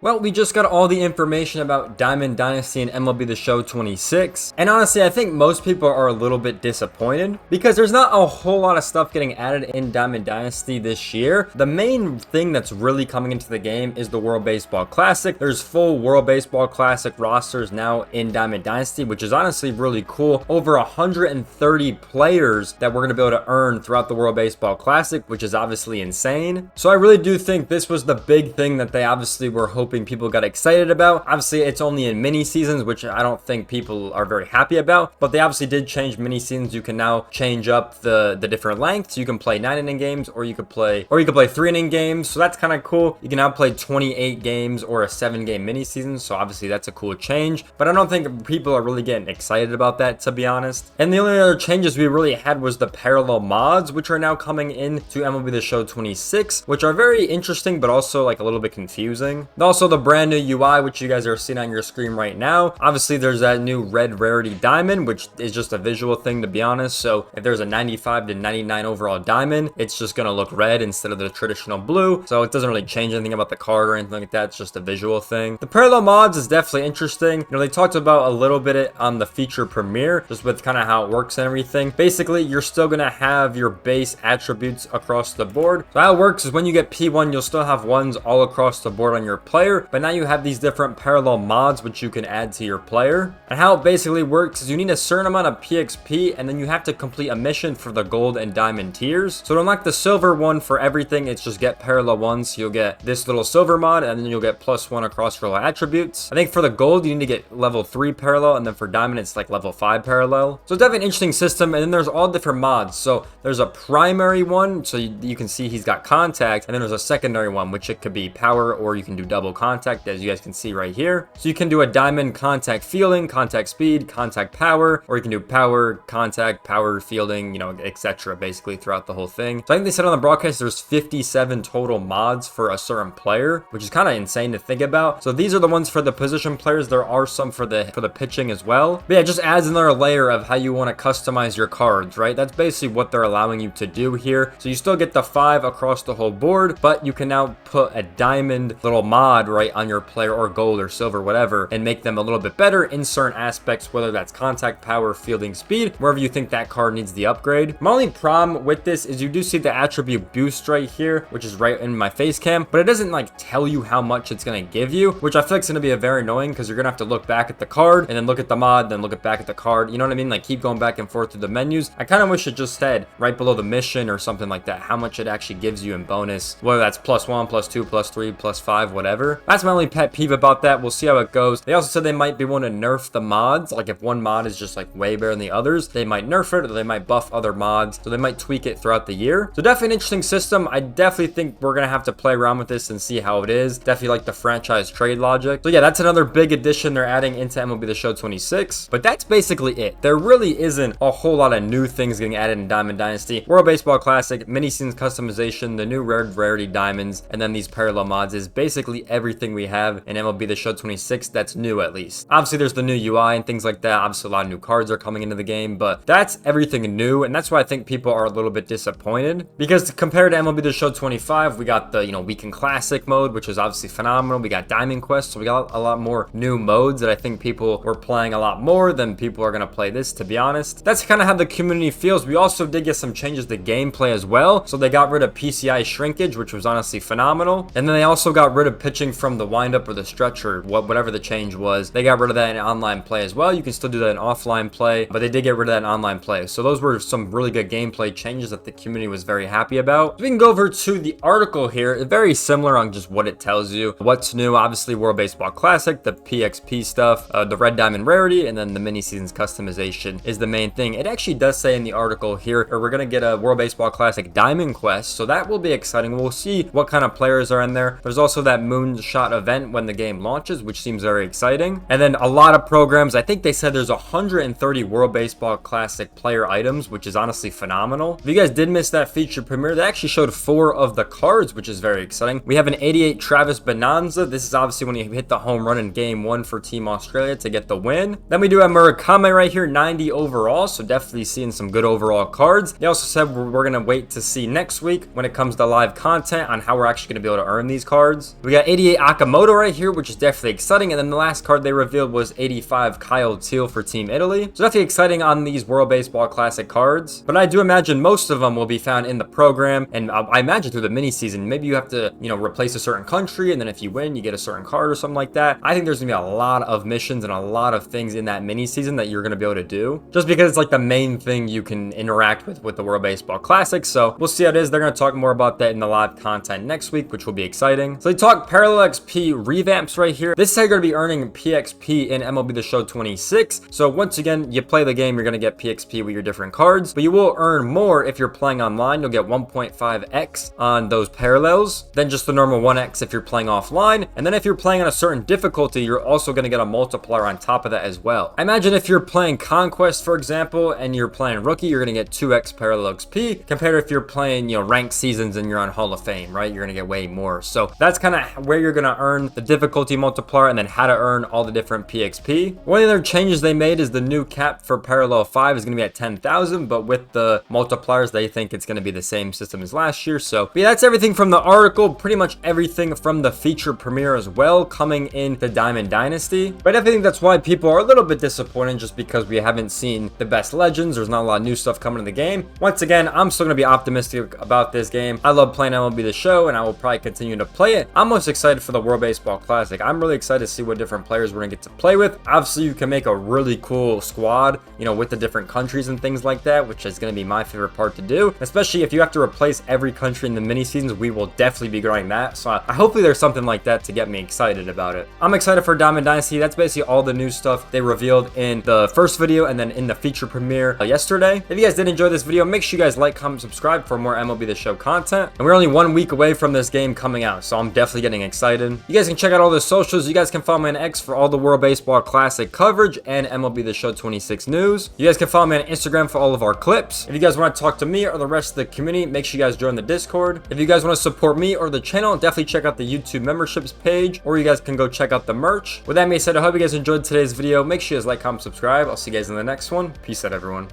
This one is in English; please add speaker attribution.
Speaker 1: Well, we just got all the information about Diamond Dynasty and MLB The Show 26, and honestly, I think most people are a little bit disappointed because there's not a whole lot of stuff getting added in Diamond Dynasty this year. The main thing that's really coming into the game is the World Baseball Classic. There's full World Baseball Classic rosters now in Diamond Dynasty, which is honestly really cool. Over 130 players that we're going to be able to earn throughout the World Baseball Classic, which is obviously insane. So I really do think this was the big thing that they obviously were hoping people got excited about. Obviously, it's only in mini seasons, which I don't think people are very happy about, but they obviously did change mini seasons. You can now change up the different lengths. You can play 9-inning games, or you could play 3-inning games. So that's kind of cool. You can now play 28 games or a 7-game mini season. So obviously that's a cool change, but I don't think people are really getting excited about that, to be honest. And the only other changes we really had was the parallel mods, which are now coming into MLB The Show 26, which are very interesting, but also like a little bit confusing. Also, the brand new UI, which you guys are seeing on your screen right now. Obviously, there's that new red rarity diamond, which is just a visual thing, to be honest. So if there's a 95 to 99 overall diamond, it's just going to look red instead of the traditional blue. So it doesn't really change anything about the card or anything like that. It's just a visual thing. The parallel mods is definitely interesting. You know, they talked about a little bit on the feature premiere, just with kind of how it works and everything. Basically, you're still going to have your base attributes across the board. So how it works is when you get P1, you'll still have ones all across the board on your player, but now you have these different parallel mods which you can add to your player. And how it basically works is you need a certain amount of PXP, and then you have to complete a mission for the gold and diamond tiers. So to unlock the silver one for everything, it's just get parallel ones. So you'll get this little silver mod, and then you'll get +1 across your attributes. I think for the gold, you need to get level 3 parallel, and then for diamond, it's like level 5 parallel. So it's definitely an interesting system, and then there's all different mods. So there's a primary one, so you can see he's got contact, and then there's a secondary one, which it could be power, or you can do double contact, as you guys can see right here. So you can do a diamond contact fielding, contact speed, contact power, or you can do power, contact, power fielding, you know, etc. basically throughout the whole thing. So I think they said on the broadcast there's 57 total mods for a certain player, which is kind of insane to think about. So these are the ones for the position players. There are some for the pitching as well. But yeah, it just adds another layer of how you want to customize your cards, right? That's basically what they're allowing you to do here. So you still get the 5 across the whole board, but you can now put a diamond little mod right on your player, or gold or silver, whatever, and make them a little bit better in certain aspects, whether that's contact, power, fielding, speed, wherever you think that card needs the upgrade. My only problem with this is you do see the attribute boost right here, which is right in my face cam, but it doesn't like tell you how much it's going to give you, which I feel like is going to be a very annoying, because you're going to have to look back at the card and then look at the mod, then look back at the card. You know what I mean? Like keep going back and forth through the menus. I kind of wish it just said right below the mission or something like that how much it actually gives you in bonus, whether that's +1, +2, +3, +5, whatever. That's my only pet peeve about that. We'll see how it goes. They also said they might be wanting to nerf the mods. Like if one mod is just like way better than the others, they might nerf it, or they might buff other mods. So they might tweak it throughout the year. So definitely an interesting system. I definitely think we're going to have to play around with this and see how it is. Definitely like the franchise trade logic. So yeah, that's another big addition they're adding into MLB The Show 26. But that's basically it. There really isn't a whole lot of new things getting added in Diamond Dynasty. World Baseball Classic, mini seasons customization, the new red rarity diamonds, and then these parallel mods is basically everything we have in MLB The Show 26 that's new, at least. Obviously, there's the new UI and things like that. Obviously, a lot of new cards are coming into the game, but that's everything new, and that's why I think people are a little bit disappointed, because compared to MLB The Show 25, we got the, Weekend Classic mode, which is obviously phenomenal. We got Diamond Quest, so we got a lot more new modes that I think people were playing a lot more than people are going to play this, to be honest. That's kind of how the community feels. We also did get some changes to gameplay as well, so they got rid of PCI shrinkage, which was honestly phenomenal, and then they also got rid of pitching from the windup or the stretch, or whatever the change was. They got rid of that in online play as well. You can still do that in offline play, but they did get rid of that in online play. So those were some really good gameplay changes that the community was very happy about. So we can go over to the article here. It's very similar on just what it tells you. What's new? Obviously, World Baseball Classic, the PXP stuff, the red diamond rarity, and then the mini seasons customization is the main thing. It actually does say in the article here, or we're going to get a World Baseball Classic Diamond Quest, so that will be exciting. We'll see what kind of players are in there. There's also that moonshot event when the game launches, which seems very exciting. And then a lot of programs. I think they said there's 130 World Baseball Classic player items, which is honestly phenomenal. If you guys did miss that feature premiere, they actually showed 4 of the cards, which is very exciting. We have an 88 Travis Bonanza. This is obviously when you hit the home run in game 1 for Team Australia to get the win. Then we do have Murakami right here, 90 overall, so definitely seeing some good overall cards. They also said we're going to wait to see next week when it comes to live content on how we're actually going to be able to earn these cards. We got 88 88 Akamoto right here, which is definitely exciting. And then the last card they revealed was 85 Kyle Teal for Team Italy. So definitely exciting on these World Baseball Classic cards. But I do imagine most of them will be found in the program. And I imagine through the mini season, maybe you have to, replace a certain country. And then if you win, you get a certain card or something like that. I think there's gonna be a lot of missions and a lot of things in that mini season that you're gonna be able to do. Just because it's like the main thing you can interact with the World Baseball Classic. So we'll see how it is. They're gonna talk more about that in the live content next week, which will be exciting. So they talk Parallel XP revamps right here. This is how you're gonna be earning PXP in MLB The Show 26. So once again, you play the game, you're gonna get PXP with your different cards, but you will earn more if you're playing online. You'll get 1.5x on those parallels than just the normal 1x if you're playing offline. And then if you're playing on a certain difficulty, you're also gonna get a multiplier on top of that as well. I imagine if you're playing Conquest, for example, and you're playing Rookie, you're gonna get 2x Parallel XP compared to if you're playing, ranked seasons and you're on Hall of Fame, right? You're gonna get way more. So that's kind of where you're gonna earn the difficulty multiplier and then how to earn all the different PXP. One of the other changes they made is the new cap for Parallel 5 is gonna be at 10,000, but with the multipliers, they think it's gonna be the same system as last year. So but yeah, that's everything from the article, pretty much everything from the feature premiere as well, coming in the Diamond Dynasty. But I think that's why people are a little bit disappointed, just because we haven't seen the best legends. There's not a lot of new stuff coming in the game. Once again, I'm still gonna be optimistic about this game. I love playing MLB The Show, and I will probably continue to play it. I'm most excited for the World Baseball Classic. I'm really excited to see what different players we're gonna get to play with. Obviously, you can make a really cool squad, with the different countries and things like that, which is gonna be my favorite part to do. Especially if you have to replace every country in the mini seasons, we will definitely be growing that. So hopefully there's something like that to get me excited about it. I'm excited for Diamond Dynasty. That's basically all the new stuff they revealed in the first video and then in the feature premiere yesterday. If you guys did enjoy this video, make sure you guys like, comment, subscribe for more MLB The Show content. And we're only 1 week away from this game coming out, so I'm definitely getting excited. You guys can check out all the socials. You guys can follow me on X for all the World Baseball Classic coverage and MLB The Show 26 news. You guys can follow me on Instagram for all of our clips. If you guys want to talk to me or the rest of the community, make sure you guys join the Discord. If you guys want to support me or the channel, definitely check out the YouTube memberships page, or you guys can go check out the merch. With that being said, I hope you guys enjoyed today's video. Make sure you guys like, comment, subscribe. I'll see you guys in the next one. Peace out, everyone.